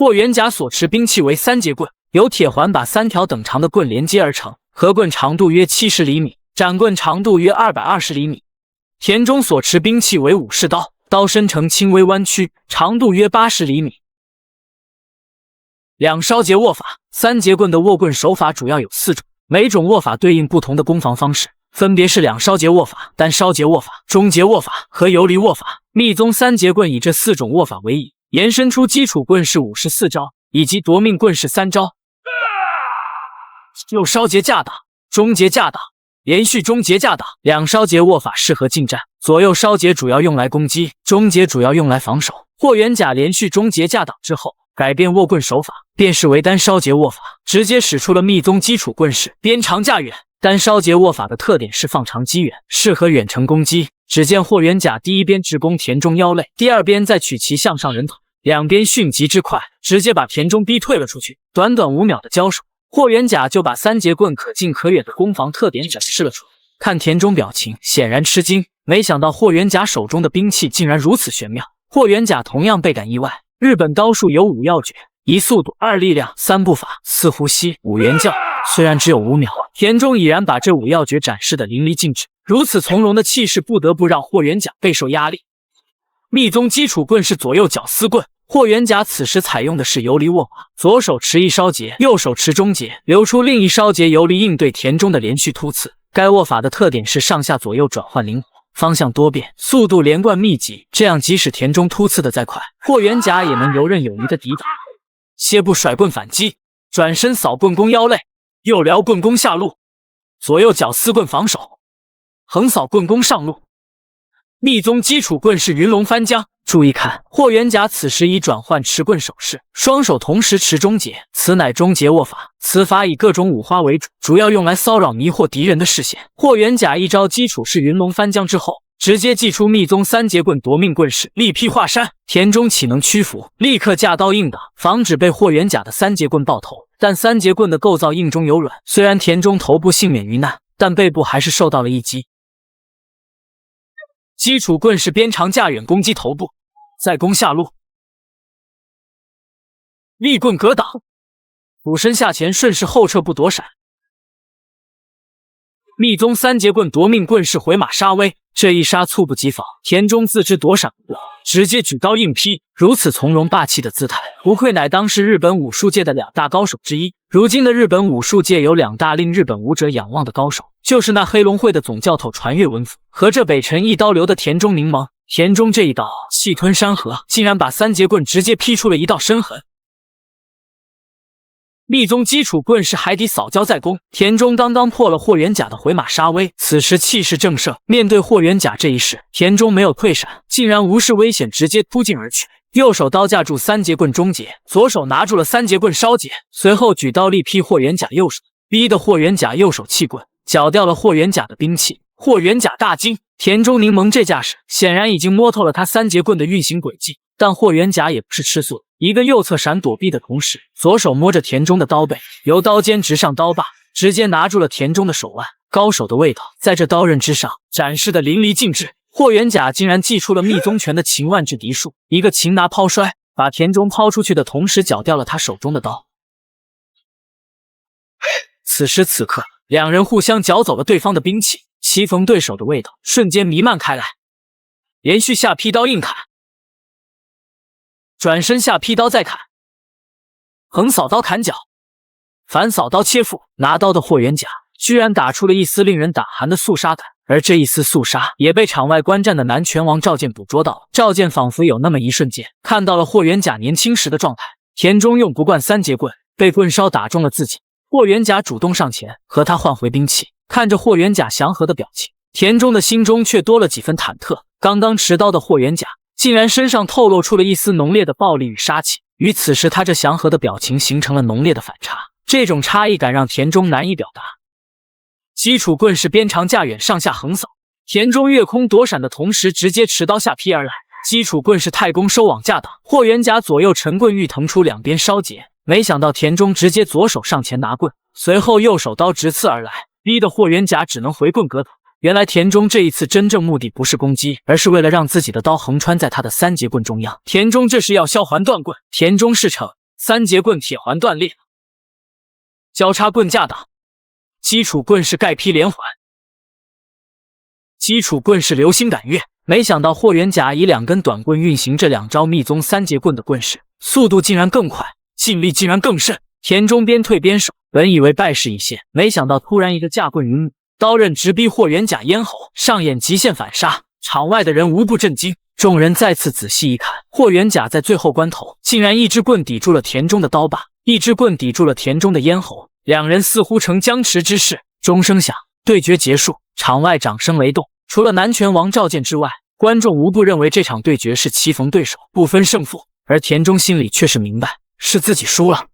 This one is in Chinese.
霍元甲所持兵器为三节棍，由铁环把3条等长的棍连接而成，合棍长度约70厘米，斩棍长度约220厘米。田中所持兵器为武士刀，刀身呈轻微弯曲，长度约80厘米。两烧节握法，三节棍的握棍手法主要有4种，每种握法对应不同的攻防方式，分别是两烧节握法、单烧节握法、中节握法和游离握法。密宗三节棍以这4种握法为宜，延伸出基础棍式54招，以及夺命棍式3招。右烧节架挡，中节架挡，连续中节架挡。两烧节握法适合近战，左右烧节主要用来攻击，中节主要用来防守。霍元甲连续中节架挡之后，改变握棍手法，变式为单烧节握法，直接使出了密宗基础棍式边长架远。单烧节握法的特点是放长击远，适合远程攻击。只见霍元甲第一边直攻田中腰肋，第二边再取其向上人头，两边迅疾之快，直接把田中逼退了出去。短短5秒的交手，霍元甲就把三节棍可近可远的攻防特点展示了出来。看田中表情，显然吃惊，没想到霍元甲手中的兵器竟然如此玄妙。霍元甲同样倍感意外。日本刀术有5要诀：1速度、2力量、3步法、4呼吸、5原教。虽然只有5秒，田中已然把这5要诀展示的淋漓尽致，如此从容的气势不得不让霍元甲备受压力。密宗基础棍是左右绞丝棍，霍元甲此时采用的是游离握法，左手持1烧节，右手持中节，留出另1烧节游离应对田中的连续突刺。该握法的特点是上下左右转换灵活，方向多变，速度连贯密集，这样即使田中突刺的再快，霍元甲也能游刃有余的抵挡。歇步甩棍反击，转身扫棍攻腰肋，右撩棍攻下路，左右绞丝棍防守，横扫棍攻上路。密宗基础棍是云龙翻江。注意看，霍元甲此时已转换持棍手势，双手同时持中节，此乃中节握法。此法以各种五花为主，主要用来骚扰迷惑敌人的视线。霍元甲一招基础是云龙翻江之后，直接祭出密宗三节棍夺命棍式力劈华山。田中岂能屈服，立刻架刀应挡，防止被霍元甲的三节棍爆头。但三节棍的构造硬中有软，虽然田中头部幸免于难，但背部还是受到了一击。基础棍是边长架远攻击头部，再攻下路，立棍格挡，俯身下前顺势后撤步躲闪。密宗三节棍夺命棍是回马杀威，这一杀猝不及防，田中自知躲闪不了，直接举刀硬劈，如此从容霸气的姿态，不愧乃当时日本武术界的2大高手之一。如今的日本武术界有2大令日本武者仰望的高手，就是那黑龙会的总教头传月文辅和这北辰一刀流的田中柠檬。田中这一刀气吞山河，竟然把三节棍直接劈出了一道深痕。密宗基础棍是海底扫礁再攻，田中刚刚破了霍元甲的回马杀威，此时气势正盛，面对霍元甲这一式，田中没有退闪，竟然无视危险直接突进而去。右手刀架住三节棍中节，左手拿住了三节棍烧节，随后举刀力劈霍元甲右手，逼得霍元甲右手弃棍，绞掉了霍元甲的兵器。霍元甲大惊，田中柠檬这架势显然已经摸透了他三节棍的运行轨迹，但霍元甲也不是吃素的，一个右侧闪躲避的同时，左手摸着田中的刀背，由刀尖直上刀把，直接拿住了田中的手腕。高手的味道在这刀刃之上展示的淋漓尽致。霍元甲竟然祭出了密宗拳的擒万制敌术，一个擒拿抛摔，把田中抛出去的同时绞掉了他手中的刀。此时此刻，两人互相绞走了对方的兵器，棋逢对手的味道瞬间弥漫开来。连续下劈刀硬砍，转身下劈刀再砍，横扫刀砍脚，反扫刀切腹。拿刀的霍元甲居然打出了一丝令人胆寒的肃杀感，而这一丝肃杀也被场外观战的南拳王赵健捕捉到了。赵健仿佛有那么一瞬间看到了霍元甲年轻时的状态。田中用不惯三节棍，被棍梢打中了自己。霍元甲主动上前和他换回兵器，看着霍元甲祥和的表情，田中的心中却多了几分忐忑。刚刚持刀的霍元甲竟然身上透露出了一丝浓烈的暴力与杀气，与此时他这祥和的表情形成了浓烈的反差，这种差异感让田中难以表达。基础棍是边长架远上下横扫，田中越空躲闪的同时直接持刀下劈而来。基础棍是太公收网架挡，霍元甲左右沉棍欲腾出两边烧结，没想到田中直接左手上前拿棍，随后右手刀直刺而来，逼得霍元甲只能回棍格挡。原来田中这一次真正目的不是攻击，而是为了让自己的刀横穿在他的三节棍中央。田中这是要削环断棍。田中是逞三节棍铁环断裂，交叉棍架挡，基础棍式盖劈连环，基础棍式流星赶月。没想到霍元甲以2根短棍运行这2招密宗三节棍的棍式，速度竟然更快，劲力竟然更甚。田中边退边守，本以为败势已现，没想到突然一个架棍云母，刀刃直逼霍元甲咽喉，上演极限反杀。场外的人无不震惊。众人再次仔细一看，霍元甲在最后关头竟然一只棍抵住了田中的刀把，一只棍抵住了田中的咽喉，两人似乎成僵持之势。钟声响，对决结束，场外掌声雷动。除了南拳王赵健之外，观众无不认为这场对决是棋逢对手，不分胜负。而田中心里却是明白，是自己输了。